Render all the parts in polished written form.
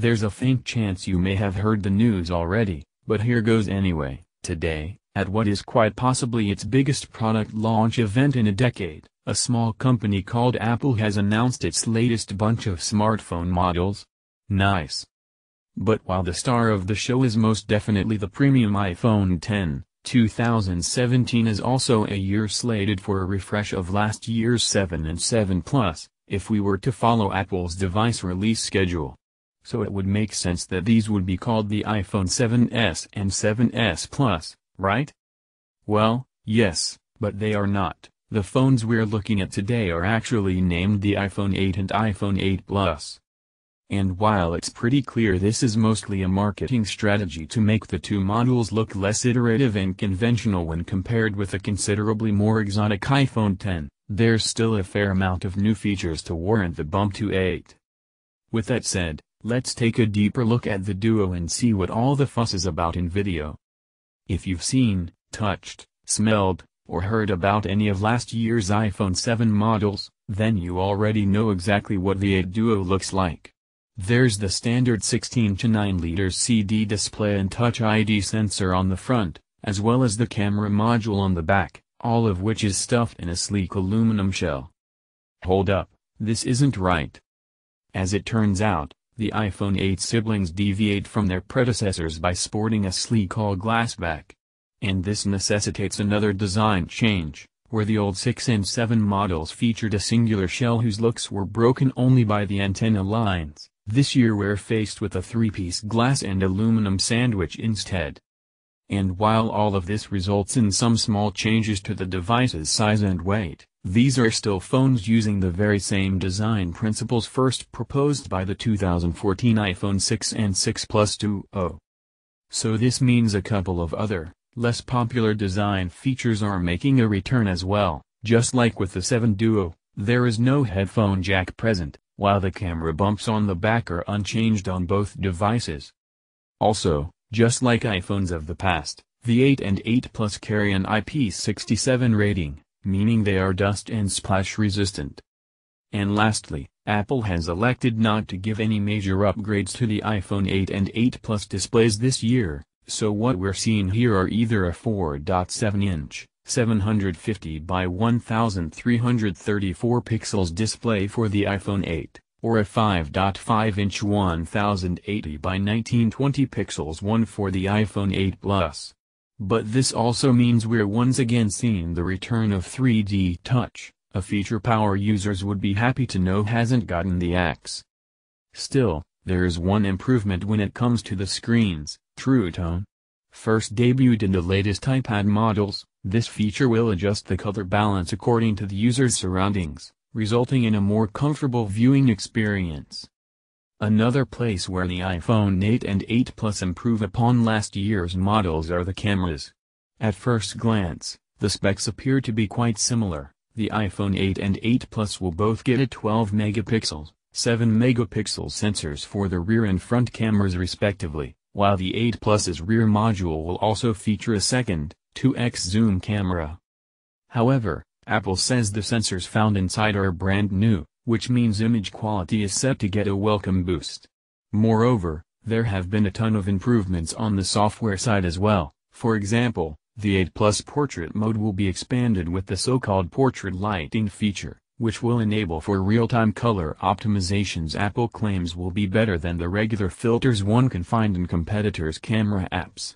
There's a faint chance you may have heard the news already, but here goes anyway. Today, at what is quite possibly its biggest product launch event in a decade, a small company called Apple has announced its latest bunch of smartphone models. Nice. But while the star of the show is most definitely the premium iPhone X, 2017 is also a year slated for a refresh of last year's 7 and 7 Plus, if we were to follow Apple's device release schedule. So it would make sense that these would be called the iPhone 7s and 7s Plus, right? Well, yes, but they are not. The phones we're looking at today are actually named the iPhone 8 and iPhone 8 Plus. And while it's pretty clear this is mostly a marketing strategy to make the two models look less iterative and conventional when compared with a considerably more exotic iPhone X, there's still a fair amount of new features to warrant the bump to 8. With that said, let's take a deeper look at the Duo and see what all the fuss is about in video. If you've seen, touched, smelled, or heard about any of last year's iPhone 7 models, then you already know exactly what the 8 Duo looks like. There's the standard 16:9 CD display and Touch ID sensor on the front, as well as the camera module on the back, all of which is stuffed in a sleek aluminum shell. Hold up, this isn't right. As it turns out, the iPhone 8 siblings deviate from their predecessors by sporting a sleek all-glass back. And this necessitates another design change, where the old 6 and 7 models featured a singular shell whose looks were broken only by the antenna lines. This year we're faced with a three-piece glass and aluminum sandwich instead. And while all of this results in some small changes to the device's size and weight, these are still phones using the very same design principles first proposed by the 2014 iPhone 6 and 6 Plus Duo. So this means a couple of other, less popular design features are making a return as well. Just like with the 7 Duo, there is no headphone jack present, while the camera bumps on the back are unchanged on both devices. Also, just like iPhones of the past, the 8 and 8 Plus carry an IP67 rating, meaning they are dust and splash resistant. And lastly, Apple has elected not to give any major upgrades to the iPhone 8 and 8 Plus displays this year, so what we're seeing here are either a 4.7-inch, 750 by 1334 pixels display for the iPhone 8, or a 5.5-inch 1080 by 1920 pixels one for the iPhone 8 Plus. But this also means we're once again seeing the return of 3D Touch, a feature power users would be happy to know hasn't gotten the axe. Still, there is one improvement when it comes to the screen's True Tone. First debuted in the latest iPad models, this feature will adjust the color balance according to the user's surroundings, resulting in a more comfortable viewing experience. Another place where the iPhone 8 and 8 Plus improve upon last year's models are the cameras. At first glance, the specs appear to be quite similar. The iPhone 8 and 8 Plus will both get a 12 megapixels, 7 megapixel sensors for the rear and front cameras respectively, while the 8 Plus's rear module will also feature a second, 2x zoom camera. However, Apple says the sensors found inside are brand new, which means image quality is set to get a welcome boost. Moreover, there have been a ton of improvements on the software side as well. For example, the 8 Plus portrait mode will be expanded with the so-called portrait lighting feature, which will enable for real-time color optimizations Apple claims will be better than the regular filters one can find in competitors' camera apps.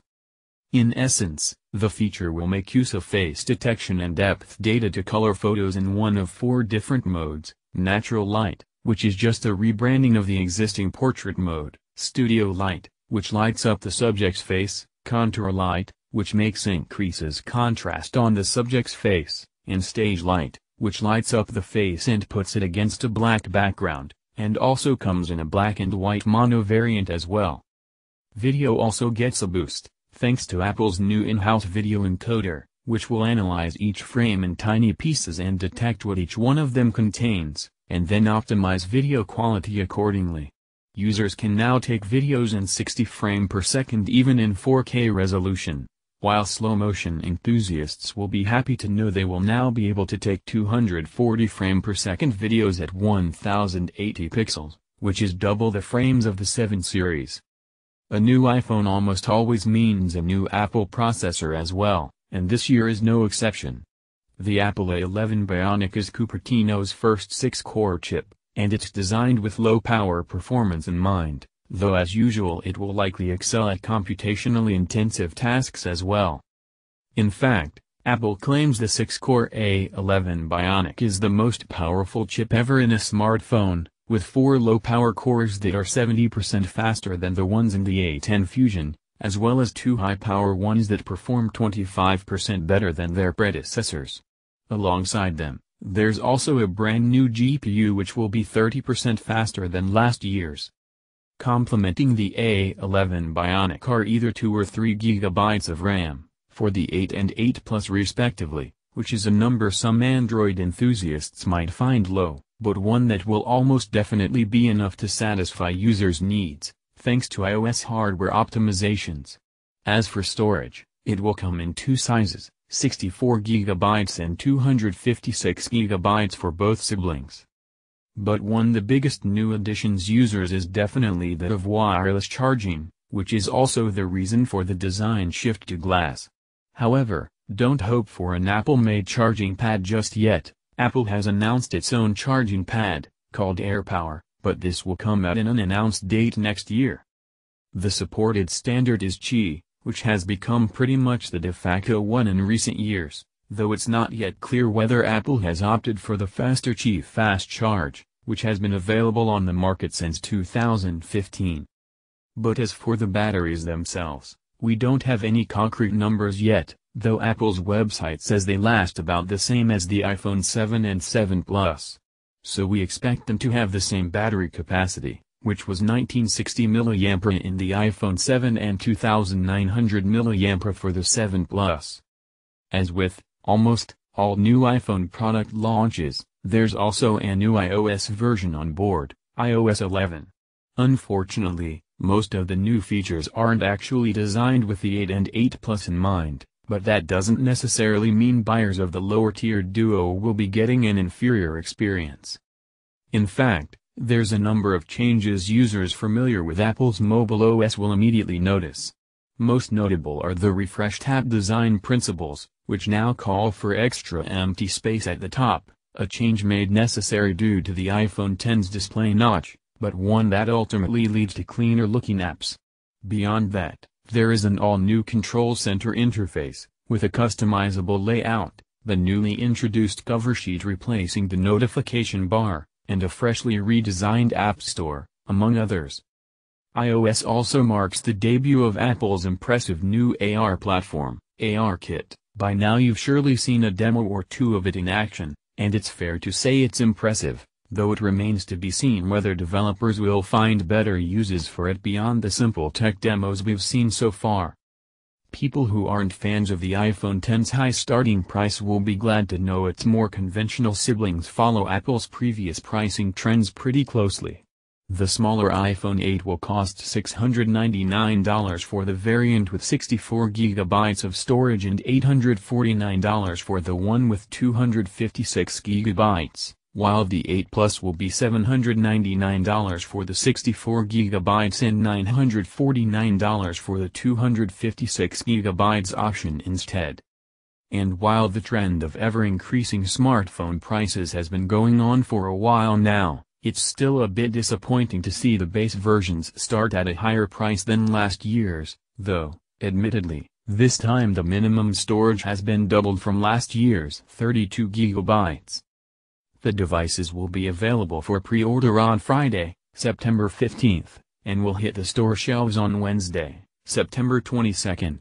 In essence, the feature will make use of face detection and depth data to color photos in one of 4 different modes: Natural Light, which is just a rebranding of the existing Portrait mode; Studio Light, which lights up the subject's face; Contour Light, which increases contrast on the subject's face; and Stage Light, which lights up the face and puts it against a black background, and also comes in a black and white mono variant as well. Video also gets a boost, thanks to Apple's new in-house video encoder, which will analyze each frame in tiny pieces and detect what each one of them contains, and then optimize video quality accordingly. Users can now take videos in 60 frames per second even in 4K resolution, while slow-motion enthusiasts will be happy to know they will now be able to take 240 frames per second videos at 1080 pixels, which is double the frames of the 7 series. A new iPhone almost always means a new Apple processor as well, and this year is no exception. The Apple A11 Bionic is Cupertino's first 6-core chip, and it's designed with low-power performance in mind, though as usual it will likely excel at computationally intensive tasks as well. In fact, Apple claims the 6-core A11 Bionic is the most powerful chip ever in a smartphone, with 4 low-power cores that are 70% faster than the ones in the A10 Fusion, as well as 2 high-power ones that perform 25% better than their predecessors. Alongside them, there's also a brand new GPU which will be 30% faster than last year's. Complementing the A11 Bionic are either 2 or 3 GB of RAM, for the 8 and 8 Plus respectively, which is a number some Android enthusiasts might find low, but one that will almost definitely be enough to satisfy users' needs, thanks to iOS hardware optimizations. As for storage, it will come in 2 sizes, 64 GB and 256 GB for both siblings. But one of the biggest new additions users is definitely that of wireless charging, which is also the reason for the design shift to glass. However, don't hope for an Apple-made charging pad just yet. Apple has announced its own charging pad, called AirPower, but this will come at an unannounced date next year. The supported standard is Qi, which has become pretty much the de facto one in recent years, though it's not yet clear whether Apple has opted for the faster Qi Fast Charge, which has been available on the market since 2015. But as for the batteries themselves, we don't have any concrete numbers yet, though Apple's website says they last about the same as the iPhone 7 and 7 Plus. So we expect them to have the same battery capacity, which was 1960 mAh in the iPhone 7 and 2900 mAh for the 7 Plus. As with almost all new iPhone product launches, there's also a new iOS version on board, iOS 11. Unfortunately, most of the new features aren't actually designed with the 8 and 8 Plus in mind, but that doesn't necessarily mean buyers of the lower-tiered Duo will be getting an inferior experience. In fact, there's a number of changes users familiar with Apple's mobile OS will immediately notice. Most notable are the refreshed app design principles, which now call for extra empty space at the top, a change made necessary due to the iPhone X's display notch, but one that ultimately leads to cleaner-looking apps. Beyond that, there is an all-new control center interface, with a customizable layout, the newly introduced cover sheet replacing the notification bar, and a freshly redesigned App Store, among others. iOS also marks the debut of Apple's impressive new AR platform, ARKit. By now you've surely seen a demo or two of it in action, and it's fair to say it's impressive, though it remains to be seen whether developers will find better uses for it beyond the simple tech demos we've seen so far. People who aren't fans of the iPhone X's high starting price will be glad to know its more conventional siblings follow Apple's previous pricing trends pretty closely. The smaller iPhone 8 will cost $699 for the variant with 64 GB of storage and $849 for the one with 256 GB, while the 8 Plus will be $799 for the 64 GB and $949 for the 256 GB option instead. And while the trend of ever-increasing smartphone prices has been going on for a while now, it's still a bit disappointing to see the base versions start at a higher price than last year's, though, admittedly, this time the minimum storage has been doubled from last year's 32 GB. The devices will be available for pre-order on Friday, September 15th, and will hit the store shelves on Wednesday, September 22nd.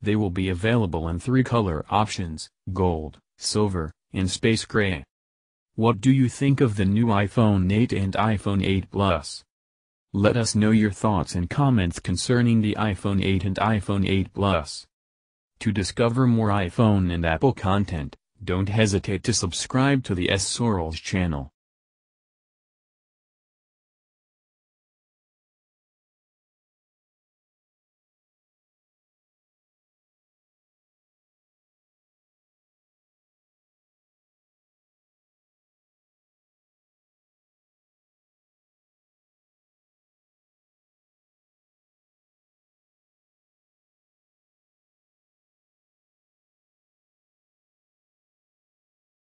They will be available in 3 color options, gold, silver, and space gray. What do you think of the new iPhone 8 and iPhone 8 Plus? Let us know your thoughts and comments concerning the iPhone 8 and iPhone 8 Plus. To discover more iPhone and Apple content, don't hesitate to subscribe to the S Sorrels channel.